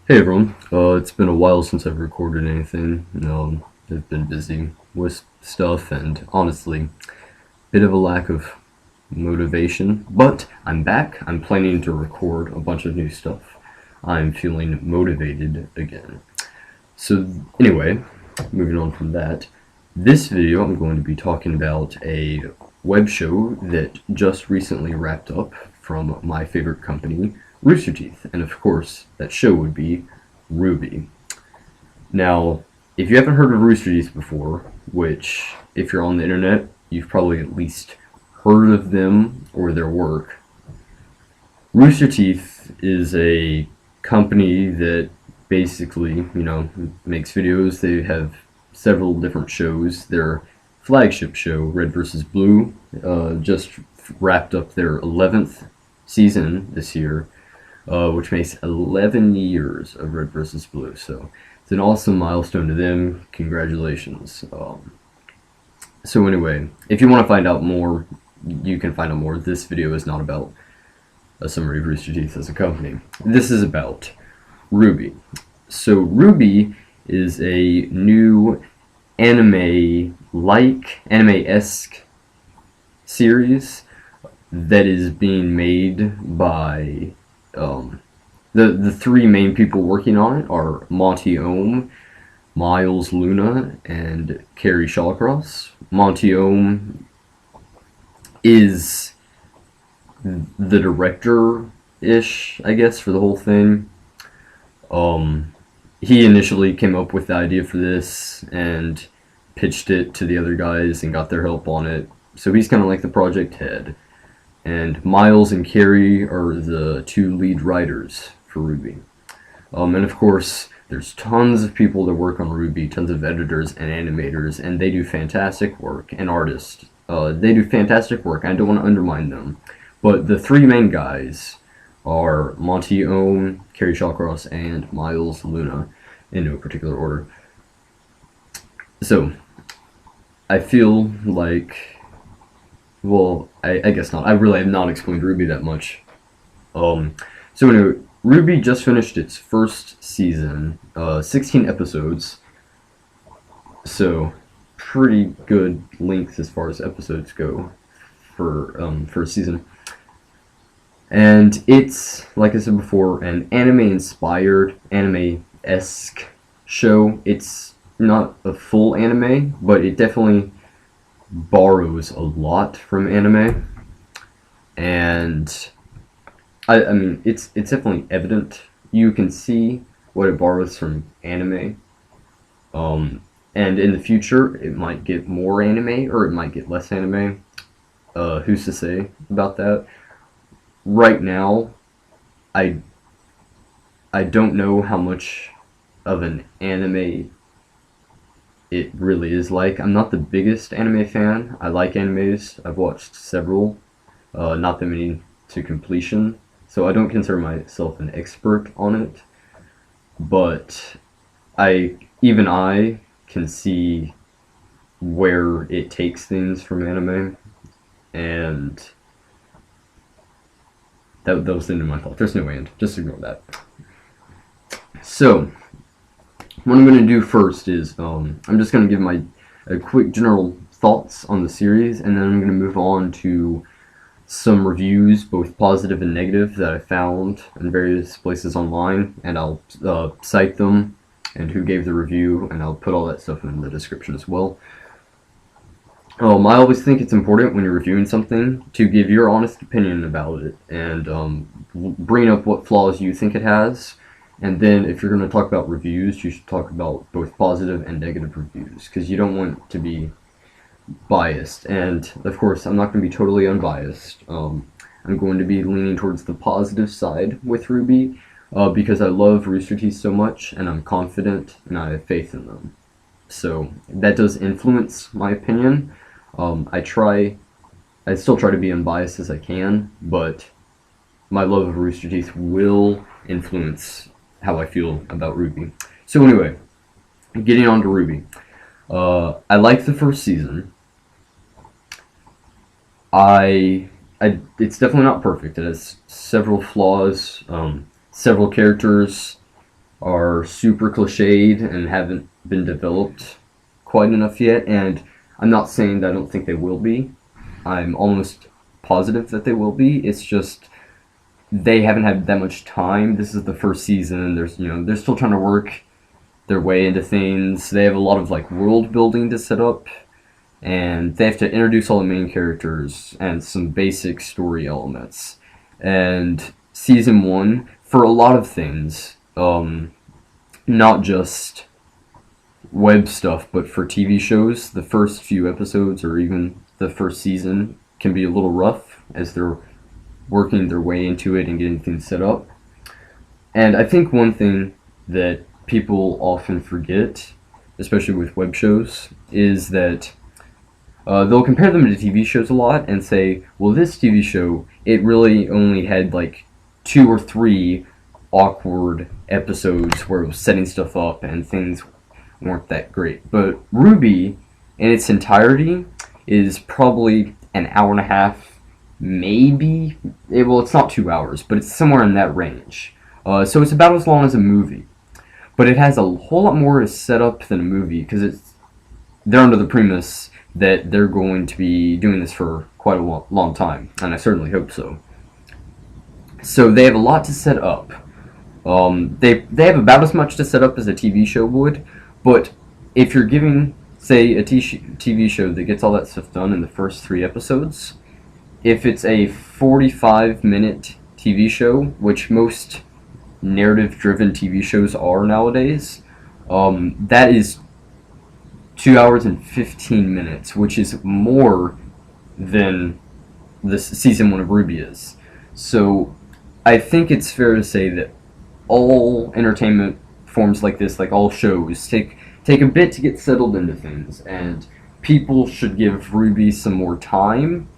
Hey everyone, it's been a while since I've recorded anything. I've been busy with stuff and honestly, bit of a lack of motivation. But I'm back. I'm planning to record a bunch of new stuff. I'm feeling motivated again. So anyway, moving on from that, this video I'm going to be talking about a web show that just recently wrapped up from my favorite company, Rooster Teeth, and of course that show would be RWBY. Now, if you haven't heard of Rooster Teeth before, which if you're on the internet, you've probably at least heard of them or their work, Rooster Teeth is a company that basically, makes videos. They have several different shows. Their flagship show, Red vs. Blue, just wrapped up their 11th season this year, which makes 11 years of Red vs. Blue. So it's an awesome milestone to them. Congratulations. So anyway, if you want to find out more, you can find out more. This video is not about a summary of Rooster Teeth as a company. This is about RWBY. So RWBY is a new anime-esque series that is being made by the three main people working on it are Monty Ohm, Miles Luna, and Carrie Shawcross. Monty Ohm is the director-ish, I guess, for the whole thing. He initially came up with the idea for this and pitched it to the other guys and got their help on it. So he's kind of like the project head. And Miles and Carrie are the two lead writers for RWBY. And of course, there's tons of people that work on RWBY, tons of editors and animators, and they do fantastic work, and artists. They do fantastic work. I don't want to undermine them. But the three main guys are Monty Ohm, Carrie Shawcross, and Miles Luna, in no particular order. So, I feel like, well, I guess not. I really have not explained RWBY that much. So anyway, RWBY just finished its first season, 16 episodes. So, pretty good length as far as episodes go for a season. And it's, like I said before, an anime-inspired, anime-esque show. It's not a full anime, but it definitely borrows a lot from anime. And, I mean, it's definitely evident. You can see what it borrows from anime. And in the future, it might get more anime, or it might get less anime. Who's to say about that? Right now, I don't know how much of an anime it really is like. I'm not the biggest anime fan. I like animes. I've watched several, not that many to completion, so I don't consider myself an expert on it. But even I can see where it takes things from anime, and that was the end of my thought. There's no end. Just ignore that. So, what I'm going to do first is I'm just going to give a quick general thoughts on the series, and then I'm going to move on to some reviews, both positive and negative, that I found in various places online, and I'll cite them and who gave the review, and I'll put all that stuff in the description as well. I always think it's important when you're reviewing something to give your honest opinion about it and bring up what flaws you think it has. And then if you're going to talk about reviews, you should talk about both positive and negative reviews, because you don't want to be biased. And of course, I'm not going to be totally unbiased. I'm going to be leaning towards the positive side with RWBY because I love Rooster Teeth so much, and I'm confident and I have faith in them. So that does influence my opinion. I still try to be unbiased as I can, but my love of Rooster Teeth will influence how I feel about RWBY. So anyway, getting on to RWBY. I liked the first season. It's definitely not perfect. It has several flaws, several characters are super cliched and haven't been developed quite enough yet. And I'm not saying that I don't think they will be. I'm almost positive that they will be. It's just they haven't had that much time. This is the first season. They're still trying to work their way into things. They have a lot of like world building to set up, and they have to introduce all the main characters and some basic story elements. And season one, for a lot of things, not just web stuff, but for TV shows, the first few episodes or even the first season can be a little rough as they're working their way into it and getting things set up. And I think one thing that people often forget, especially with web shows, is that they'll compare them to TV shows a lot and say, well, this TV show, it really only had like 2 or 3 awkward episodes where it was setting stuff up and things weren't that great. But RWBY, in its entirety, is probably an hour and a half, maybe. Well, it's not 2 hours, but it's somewhere in that range. So it's about as long as a movie. But it has a whole lot more to set up than a movie, because they're under the premise that they're going to be doing this for quite a long time, and I certainly hope so. So they have a lot to set up. They have about as much to set up as a TV show would, but if you're giving, say, a TV show that gets all that stuff done in the first 3 episodes, if it's a 45-minute TV show, which most narrative-driven TV shows are nowadays, that is 2 hours and 15 minutes, which is more than this season 1 of RWBY is. So I think it's fair to say that all entertainment forms like this, like all shows, take a bit to get settled into things, and people should give RWBY some more time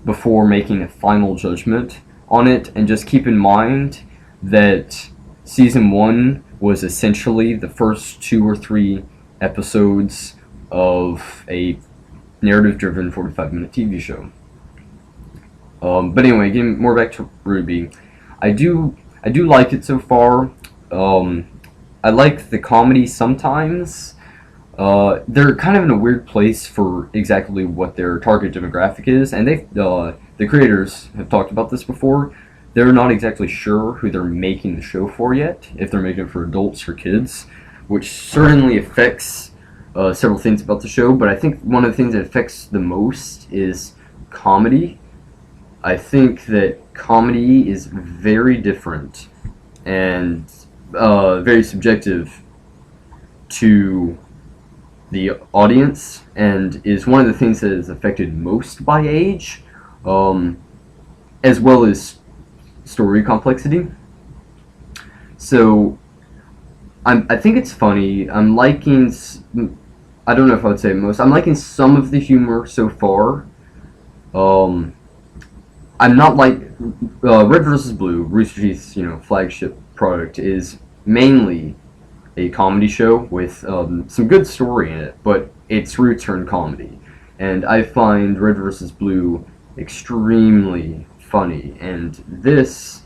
before making a final judgment on it, and just keep in mind that season 1 was essentially the first 2 or 3 episodes of a narrative-driven 45-minute TV show. But anyway, getting more back to RWBY, I do like it so far. I like the comedy sometimes. They're kind of in a weird place for exactly what their target demographic is, and the creators have talked about this before. They're not exactly sure who they're making the show for yet, if they're making it for adults or kids, which certainly affects several things about the show, but I think one of the things that affects the most is comedy. I think that comedy is very different and very subjective to the audience, and is one of the things that is affected most by age, as well as story complexity. So I think it's funny. I'm liking, I don't know if I would say most, I'm liking some of the humor so far. I'm not like Red vs. Blue, Rooster Teeth's flagship product, is mainly a comedy show with some good story in it, but its roots are in comedy. And I find Red vs. Blue extremely funny, and this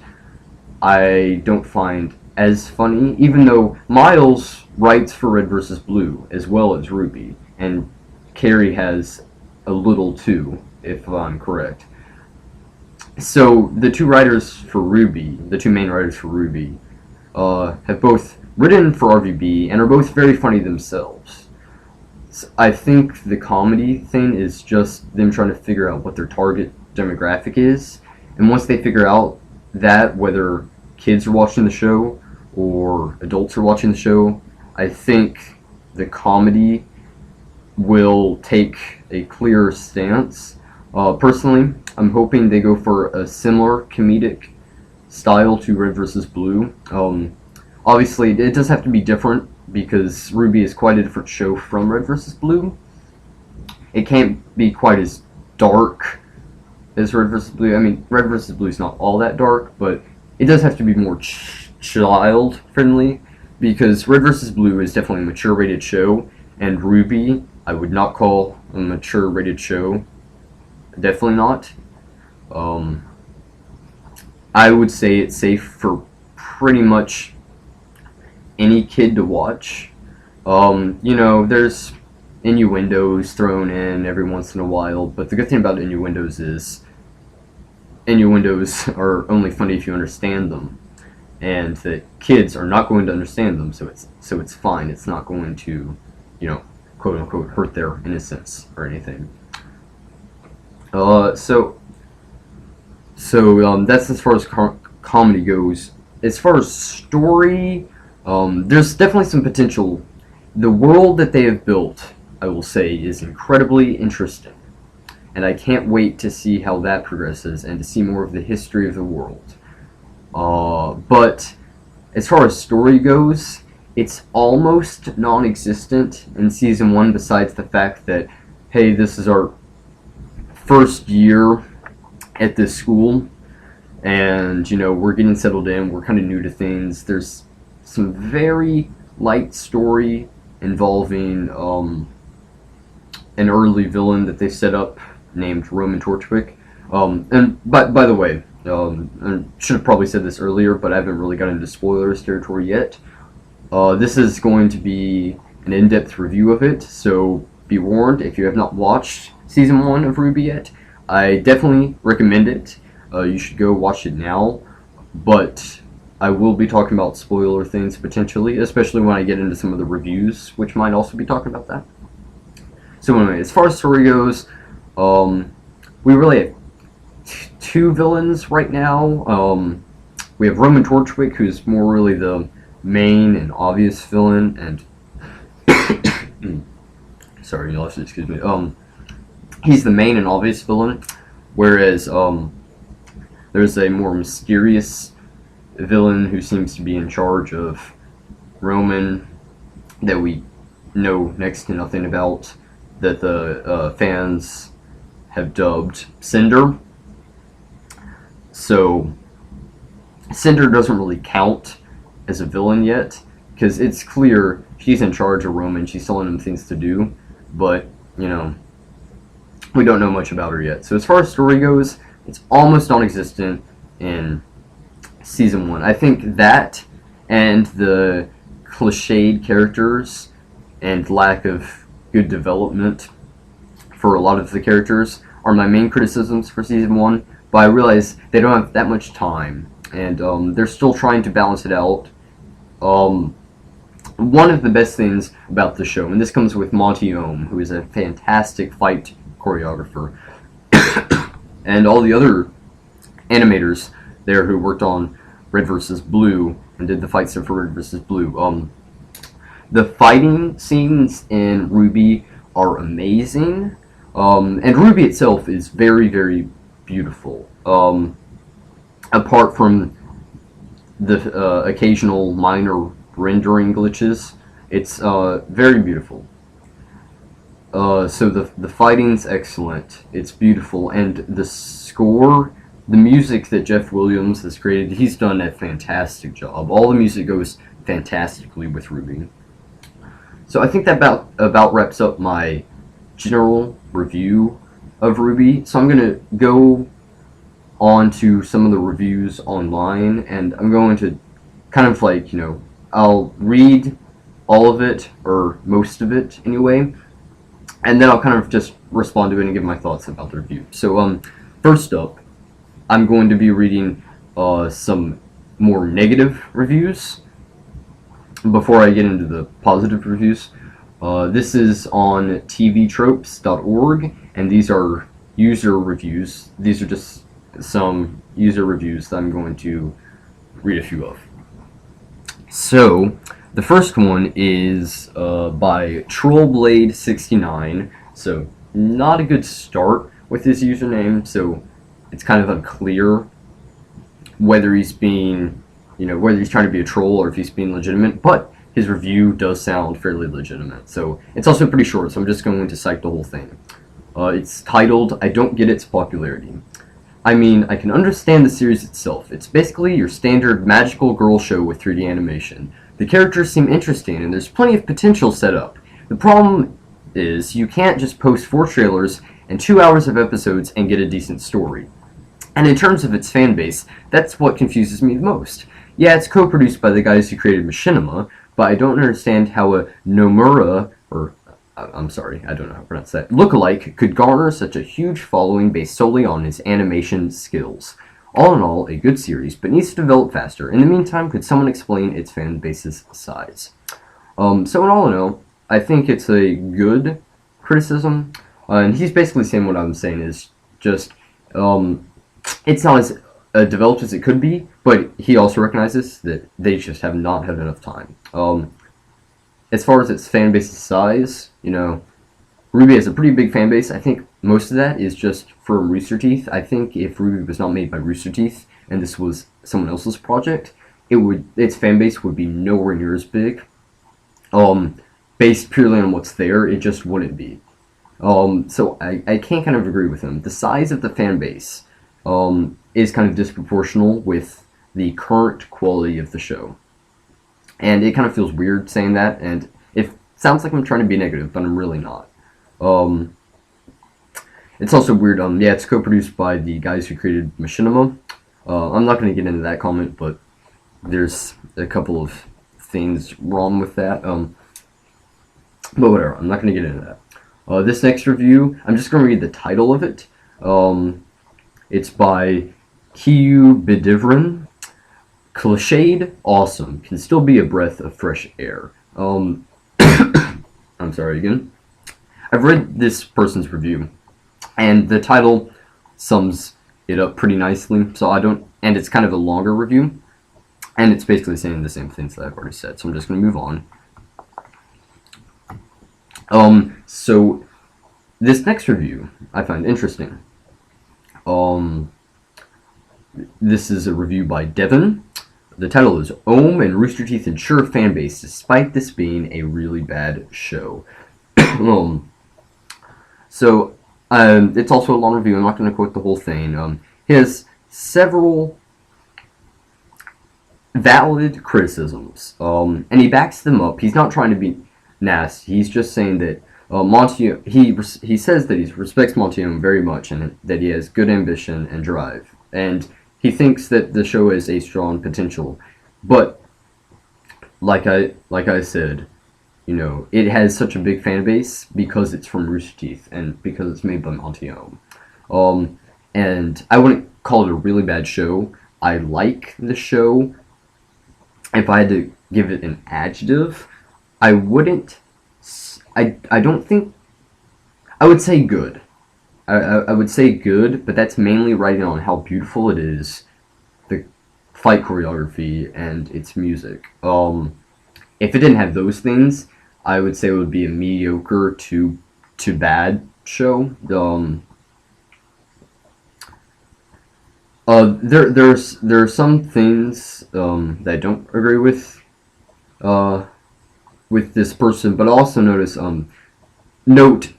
I don't find as funny, even though Miles writes for Red vs. Blue as well as RWBY, and Carrie has a little too, if I'm correct. So the two writers for RWBY, the two main writers for RWBY, have both written for RWBY and are both very funny themselves. So I think the comedy thing is just them trying to figure out what their target demographic is, and once they figure out that, whether kids are watching the show or adults are watching the show, I think the comedy will take a clearer stance. Personally, I'm hoping they go for a similar comedic style to Red vs. Blue. Obviously, it does have to be different because RWBY is quite a different show from Red vs. Blue. It can't be quite as dark as Red vs. Blue. I mean, Red vs. Blue is not all that dark, but it does have to be more child-friendly, because Red vs. Blue is definitely a mature-rated show, and RWBY I would not call a mature-rated show. Definitely not. I would say it's safe for pretty much any kid to watch. There's innuendos thrown in every once in a while, but the good thing about innuendos is innuendos are only funny if you understand them, and that kids are not going to understand them, so it's fine. It's not going to, quote unquote, hurt their innocence or anything. That's as far as comedy goes. As far as story, there's definitely some potential. The world that they have built, I will say, is incredibly interesting, and I can't wait to see how that progresses and to see more of the history of the world. But as far as story goes, it's almost non-existent in season 1, besides the fact that, hey, this is our first year at this school, and we're getting settled in, we're kind of new to things. There's some very light story involving an early villain that they set up named Roman Torchwick. And by the way, I should have probably said this earlier, but I haven't really got into spoilers territory yet. This is going to be an in-depth review of it, so be warned if you have not watched season 1 of RWBY yet. I definitely recommend it. You should go watch it now, but I will be talking about spoiler things potentially, especially when I get into some of the reviews, which might also be talking about that. So anyway, as far as story goes, we really have two villains right now. We have Roman Torchwick, who's more really the main and obvious villain, and sorry, you'll have to excuse me. He's the main and obvious villain, whereas there's a more mysterious villain who seems to be in charge of Roman that we know next to nothing about, that the fans have dubbed Cinder. So Cinder doesn't really count as a villain yet, because it's clear she's in charge of Roman, she's telling him things to do, but we don't know much about her yet. So as far as story goes, it's almost non-existent in season 1. I think that and the cliched characters and lack of good development for a lot of the characters are my main criticisms for season 1, but I realize they don't have that much time, and they're still trying to balance it out. One of the best things about the show, and this comes with Monty Ohm, who is a fantastic fight choreographer, and all the other animators there who worked on Red vs. Blue and did the fight stuff for Red vs. Blue. The fighting scenes in RWBY are amazing, and RWBY itself is very, very beautiful. Apart from the occasional minor rendering glitches, it's very beautiful. So the fighting's excellent, it's beautiful, and the score, the music that Jeff Williams has created, he's done a fantastic job. All the music goes fantastically with RWBY. So I think that about wraps up my general review of RWBY. So I'm going to go on to some of the reviews online, and I'm going to kind of like, I'll read all of it, or most of it anyway, and then I'll kind of just respond to it and give my thoughts about the review. So first up, I'm going to be reading some more negative reviews before I get into the positive reviews. This is on tvtropes.org, and these are user reviews. These are just some user reviews that I'm going to read a few of. So, the first one is by Trollblade69, so not a good start with his username, so it's kind of unclear whether he's being, whether he's trying to be a troll or if he's being legitimate, but his review does sound fairly legitimate. So it's also pretty short, so I'm just going to cite the whole thing. It's titled, "I Don't Get Its Popularity." I mean, I can understand the series itself. It's basically your standard magical girl show with 3D animation. The characters seem interesting, and there's plenty of potential set up. The problem is, you can't just post 4 trailers and 2 hours of episodes and get a decent story. And in terms of its fan base, that's what confuses me the most. Yeah, it's co-produced by the guys who created Machinima, but I don't understand how a Nomura, or I'm sorry, I don't know how to pronounce that, lookalike could garner such a huge following based solely on his animation skills. All in all, a good series, but needs to develop faster. In the meantime, could someone explain its fan base's size? So in all, I think it's a good criticism, and he's basically saying what I'm saying is just, it's not as developed as it could be, but he also recognizes that they just have not had enough time. As far as its fan base's size, RWBY has a pretty big fan base. I think most of that is just from Rooster Teeth. I think if RWBY was not made by Rooster Teeth and this was someone else's project, its fan base would be nowhere near as big. Based purely on what's there, it just wouldn't be. So I can't kind of agree with him. The size of the fan base is kind of disproportional with the current quality of the show. And it kind of feels weird saying that, and it sounds like I'm trying to be negative, but I'm really not. It's also weird, it's co-produced by the guys who created Machinima. I'm not going to get into that comment, but there's a couple of things wrong with that. But whatever, I'm not going to get into that. This next review, I'm just going to read the title of it. It's by Kiyu Bidivrin. Cliched, awesome, can still be a breath of fresh air. I'm sorry again. I've read this person's review, and the title sums it up pretty nicely, and it's kind of a longer review, and it's basically saying the same things that I've already said, so I'm just going to move on. So this next review I find interesting. This is a review by Devin. The title is Ohm and Rooster Teeth ensure fan base despite this being a really bad show. So it's also a long review. I'm not going to quote the whole thing. He has several valid criticisms, and he backs them up. He's not trying to be nasty. He's just saying that he says that he respects Montione very much and that he has good ambition and drive, and he thinks that the show has a strong potential. But like I said, it has such a big fan base because it's from Rooster Teeth and because it's made by Montione. And I wouldn't call it a really bad show. I like the show. If I had to give it an adjective, I wouldn't. I don't think. I would say good. I would say good, but that's mainly riding on how beautiful it is, the fight choreography, and its music. If it didn't have those things, I would say it would be a mediocre to bad show. There are some things that I don't agree with this person, but also notice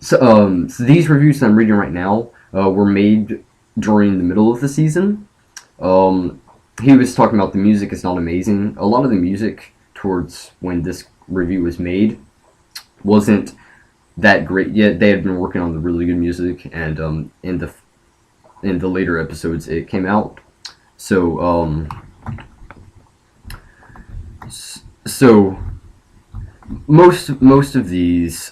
so these reviews that I'm reading right now were made during the middle of the season. He was talking about the music is not amazing. A lot of the music towards when this review was made wasn't that great yet. They had been working on the really good music, and in the later episodes it came out. So most of these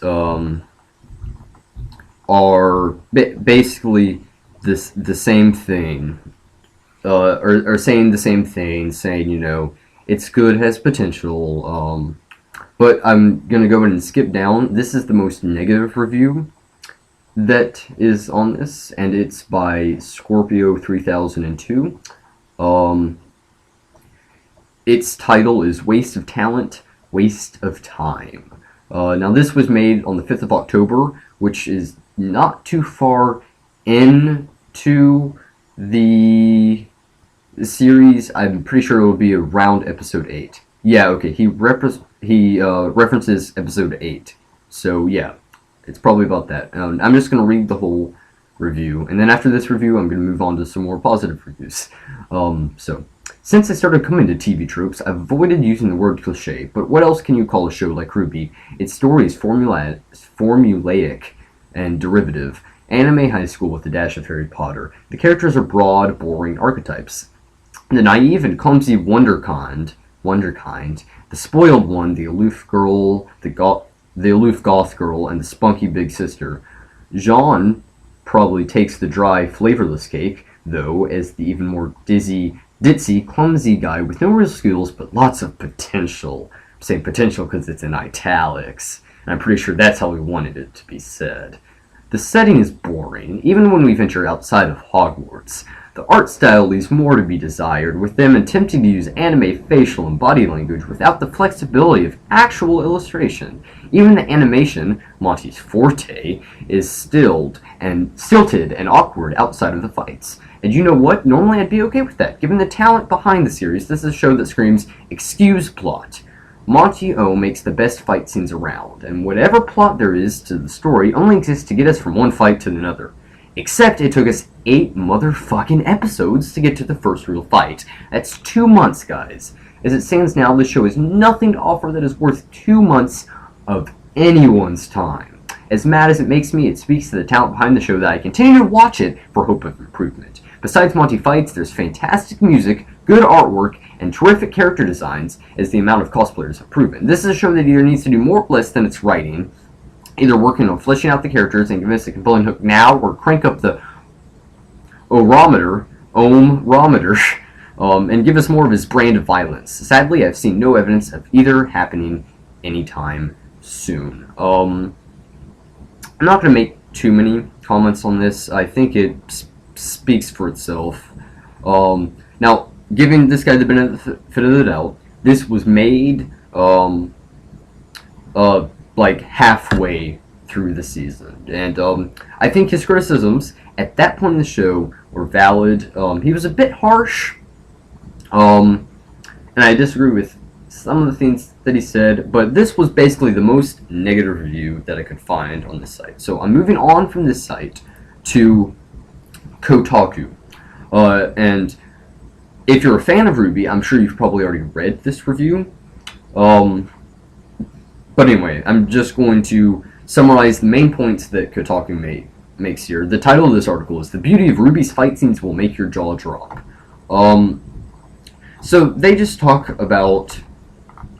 are basically the same thing, or saying the same thing, saying it's good, has potential. But I'm gonna go ahead and skip down. This is the most negative review that is on this, and it's by Scorpio 3002. Its title is Waste of Talent, Waste of Time. Now this was made on the 5th of October, which is not too far into the series. I'm pretty sure it will be around episode 8. Yeah, okay, he references episode 8. So yeah, it's probably about that. I'm just going to read the whole review, and then after this review I'm going to move on to some more positive reviews. So, since I started coming to TV tropes, I've avoided using the word cliche, but what else can you call a show like RWBY? Its story is formulaic and derivative. Anime high school with a dash of Harry Potter. The characters are broad, boring archetypes. The naive and clumsy wonderkind the spoiled one, the aloof girl, the aloof goth girl, and the spunky big sister. Jean probably takes the dry, flavorless cake, though, as the even more ditzy, clumsy guy with no real skills but lots of potential. I'm saying potential because it's in italics, and I'm pretty sure that's how we wanted it to be said. The setting is boring, even when we venture outside of Hogwarts. The art style leaves more to be desired, with them attempting to use anime facial and body language without the flexibility of actual illustration. Even the animation, Monty's forte, is stilted and awkward outside of the fights. And you know what? Normally I'd be okay with that. Given the talent behind the series, this is a show that screams, excuse plot. Monty O makes the best fight scenes around, and whatever plot there is to the story only exists to get us from one fight to another. Except it took us 8 motherfucking episodes to get to the first real fight. That's 2 months, guys. As it stands now, this show has nothing to offer that is worth 2 months of anyone's time. As mad as it makes me, it speaks to the talent behind the show that I continue to watch it for hope of improvement. Besides Monty fights, there's fantastic music, good artwork, and terrific character designs, as the amount of cosplayers have proven. This is a show that either needs to do more or less than its writing, either working on fleshing out the characters and giving us a compelling hook now, or crank up the ohmrometer, and give us more of his brand of violence. Sadly, I've seen no evidence of either happening anytime soon. I'm not going to make too many comments on this. I think it speaks for itself. Now, giving this guy the benefit of the doubt, this was made like halfway through the season, and I think his criticisms at that point in the show were valid. He was a bit harsh, and I disagree with some of the things that he said, but this was basically the most negative review that I could find on this site. So I'm moving on from this site to Kotaku, and if you're a fan of RWBY, I'm sure you've probably already read this review. But anyway, I'm just going to summarize the main points that Kotaku makes here. The title of this article is "The Beauty of RWBY's Fight Scenes Will Make Your Jaw Drop." So they just talk about,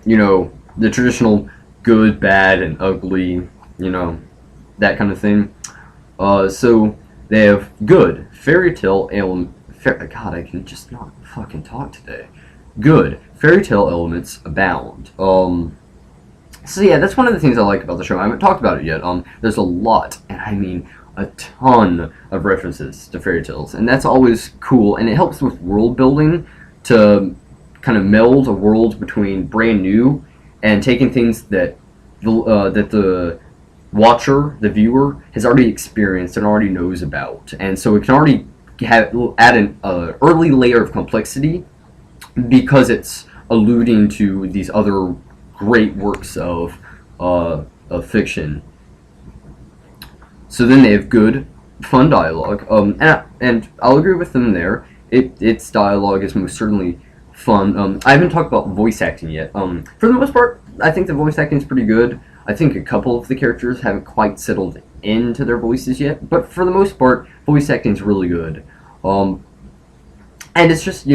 the traditional good, bad, and ugly, that kind of thing. So they have good, fairy tale element. God, I can just not fucking talk today. Good, fairy tale elements abound. So yeah, that's one of the things I like about the show. I haven't talked about it yet. There's a lot, and I mean a ton of references to fairy tales, and that's always cool, and it helps with world building to kind of meld a world between brand new and taking things that the watcher, the viewer, has already experienced and already knows about, and so it can already add an early layer of complexity because it's alluding to these other great works of fiction. So then they have good, fun dialogue, and I'll agree with them there. Its dialogue is most certainly fun. I haven't talked about voice acting yet. For the most part, I think the voice acting is pretty good. I think a couple of the characters haven't quite settled into their voices yet, but for the most part, voice acting is really good. And it's just,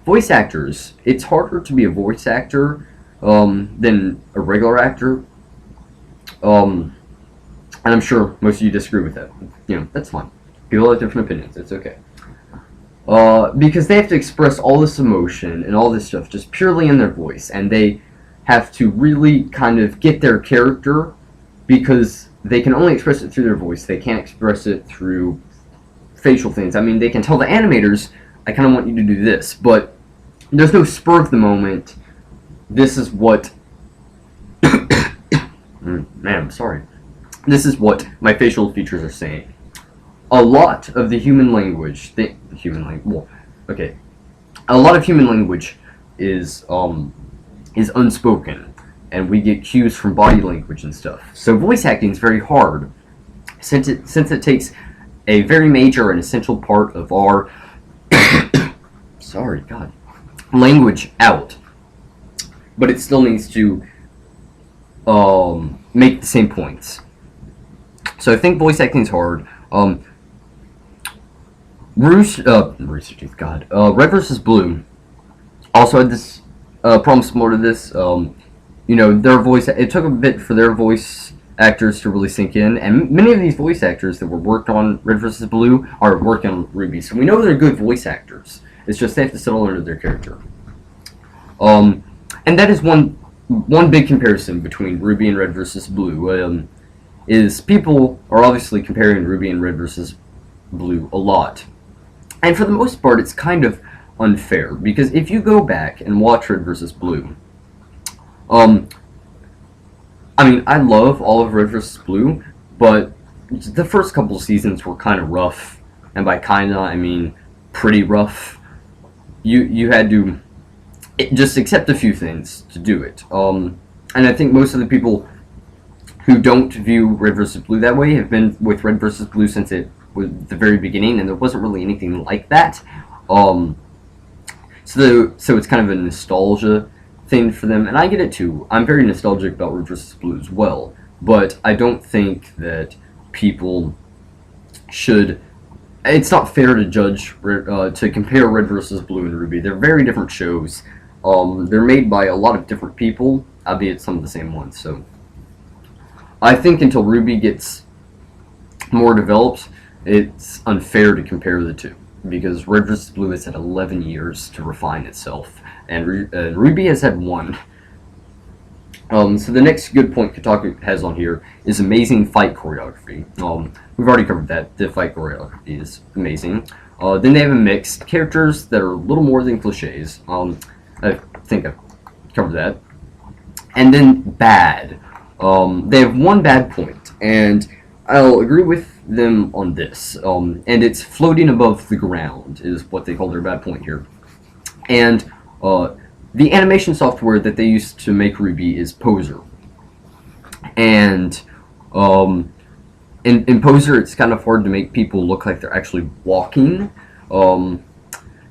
voice actors, it's harder to be a voice actor than a regular actor. And I'm sure most of you disagree with that. That's fine. People have different opinions. It's okay. Because they have to express all this emotion and all this stuff just purely in their voice, and they have to really kind of get their character because they can only express it through their voice. They can't express it through facial things. I mean, they can tell the animators, I kind of want you to do this, but there's no spur of the moment. This is what man, I'm sorry. This is what my facial features are saying. A lot of the human language, a lot of human language is unspoken, and we get cues from body language and stuff. So voice acting is very hard, since it takes a very major and essential part of our language out, but it still needs to make the same points. So I think voice acting is hard. Red vs. Blue also had this problem similar to this. Their voice. It took a bit for their voice actors to really sink in, and many of these voice actors that were worked on Red vs. Blue are working on RWBY, so we know they're good voice actors. It's just they have to settle into their character. And that is one big comparison between RWBY and Red vs. Blue. Is people are obviously comparing RWBY and Red vs. Blue a lot, and for the most part, it's kind of unfair because if you go back and watch Red vs. Blue, I mean, I love all of Red vs. Blue, but the first couple seasons were kind of rough, and by kinda I mean pretty rough. You had to just accept a few things to do it. And I think most of the people who don't view Red vs. Blue that way have been with Red vs. Blue since it was the very beginning, and there wasn't really anything like that. So it's kind of a nostalgia thing for them, and I get it too. I'm very nostalgic about Red vs. Blue as well, but I don't think that people should. It's not fair to judge to compare Red vs. Blue and RWBY. They're very different shows. They're made by a lot of different people, albeit some of the same ones. So I think until RWBY gets more developed, it's unfair to compare the two because Red vs. Blue has had 11 years to refine itself, and RWBY has had 1. So the next good point Kotaku has on here is amazing fight choreography. We've already covered that. The fight choreography is amazing. Then they have a mixed characters that are a little more than cliches. I think I've covered that. And then bad. They have one bad point, and I'll agree with them on this. And it's floating above the ground is what they call their bad point here. And the animation software that they use to make RWBY is Poser. And in Poser, it's kind of hard to make people look like they're actually walking.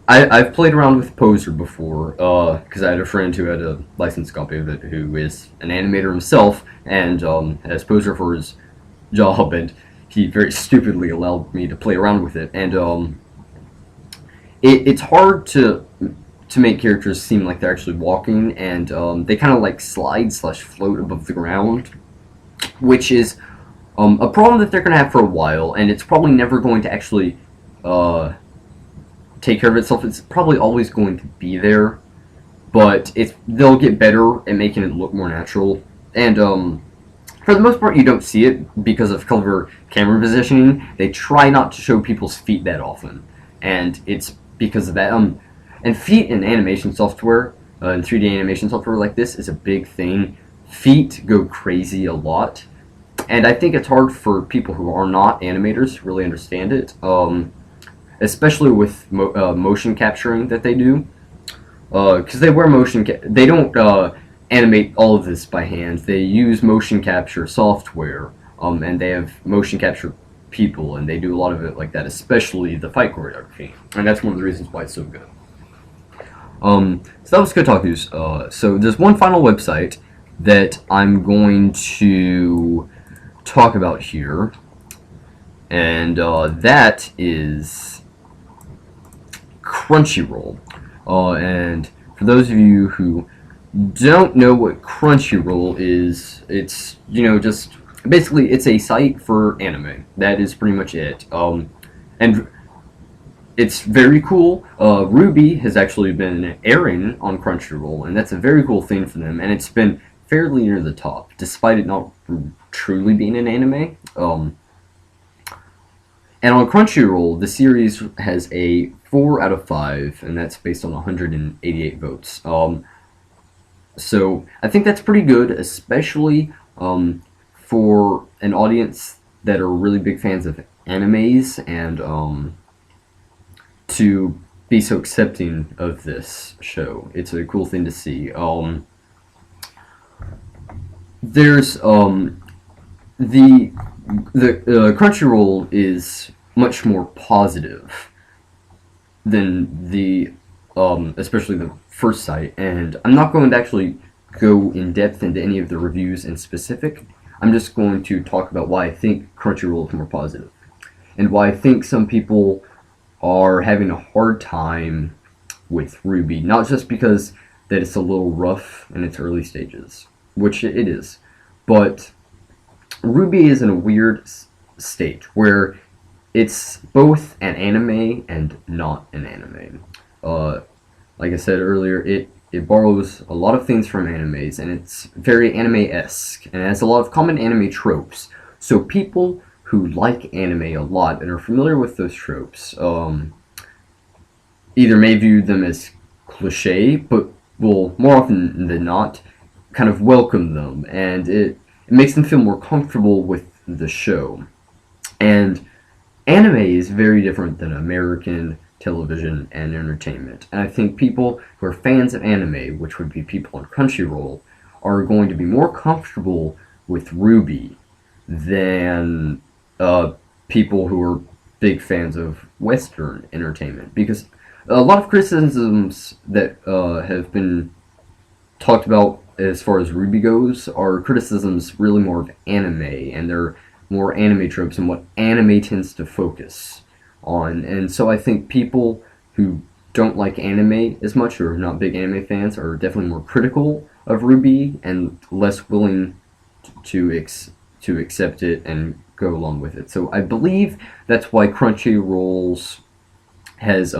I've played around with Poser before because I had a friend who had a licensed copy of it who is an animator himself and has Poser for his job, and he very stupidly allowed me to play around with it. And it's hard to make characters seem like they're actually walking, and they kind of like slide/float above the ground, which is a problem that they're going to have for a while, and it's probably never going to actually take care of itself. It's probably always going to be there, but they'll get better at making it look more natural, and for the most part you don't see it because of clever camera positioning. They try not to show people's feet that often, and it's because of that. And feet in animation software, in 3D animation software like this, is a big thing. Feet go crazy a lot, and I think it's hard for people who are not animators to really understand it, especially with motion capturing that they do, because they wear they don't animate all of this by hand. They use motion capture software, and they have motion capture people, and they do a lot of it like that, especially the fight choreography, and that's one of the reasons why it's so good. So that was Kotaku's. So there's one final website that I'm going to talk about here, and that is Crunchyroll. And for those of you who don't know what Crunchyroll is, it's just basically it's a site for anime. That is pretty much it. And it's very cool. RWBY has actually been airing on Crunchyroll, and that's a very cool thing for them. And it's been fairly near the top, despite it not truly being an anime. And on Crunchyroll, the series has a 4 out of 5, and that's based on 188 votes. So I think that's pretty good, especially for an audience that are really big fans of animes, and to be so accepting of this show. It's a cool thing to see. There's the Crunchyroll is much more positive than the especially the first site, and I'm not going to actually go in depth into any of the reviews in specific. I'm just going to talk about why I think Crunchyroll is more positive, and why I think some people are having a hard time with RWBY. Not just because that it's a little rough in its early stages, which it is. But RWBY is in a weird state where it's both an anime and not an anime. Uh, like I said earlier, it borrows a lot of things from animes, and it's very anime-esque, and it has a lot of common anime tropes. So people who like anime a lot and are familiar with those tropes, either may view them as cliche, but will more often than not kind of welcome them, and it makes them feel more comfortable with the show. And anime is very different than American television and entertainment. And I think people who are fans of anime, which would be people on Crunchyroll, are going to be more comfortable with RWBY than people who are big fans of Western entertainment. Because a lot of criticisms that have been talked about as far as RWBY goes are criticisms really more of anime, and they're more anime tropes and what anime tends to focus on. And so I think people who don't like anime as much or are not big anime fans are definitely more critical of RWBY and less willing to accept it and go along with it. So I believe that's why Crunchyroll's has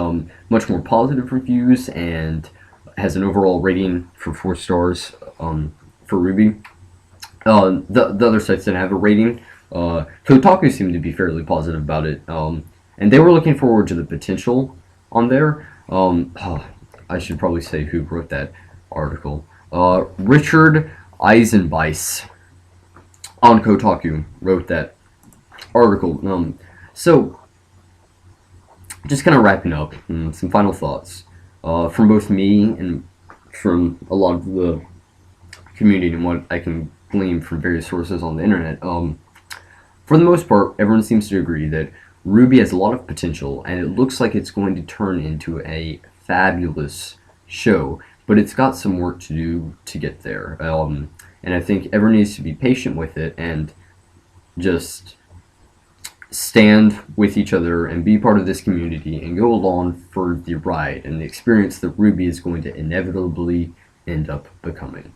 much more positive reviews and has an overall rating for 4 stars for RWBY. The other sites didn't have a rating. Kotaku seemed to be fairly positive about it, and they were looking forward to the potential on there. I should probably say who wrote that article. Richard Eisenbeiss on Kotaku wrote that article. So, just kind of wrapping up, some final thoughts from both me and from a lot of the community and what I can glean from various sources on the internet. For the most part, everyone seems to agree that RWBY has a lot of potential, and it looks like it's going to turn into a fabulous show, but it's got some work to do to get there. And I think everyone needs to be patient with it and just stand with each other and be part of this community and go along for the ride and the experience that RWBY is going to inevitably end up becoming.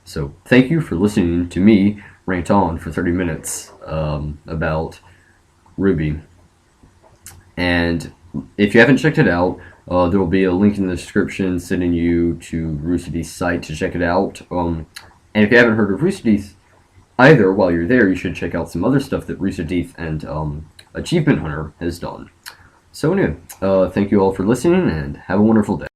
So thank you for listening to me rant on for 30 minutes about RWBY. And if you haven't checked it out, there will be a link in the description sending you to Roosterteeth's site to check it out. And if you haven't heard of Roosterteeth either, while you're there, you should check out some other stuff that Roosterteeth and Achievement Hunter has done. So anyway, thank you all for listening, and have a wonderful day.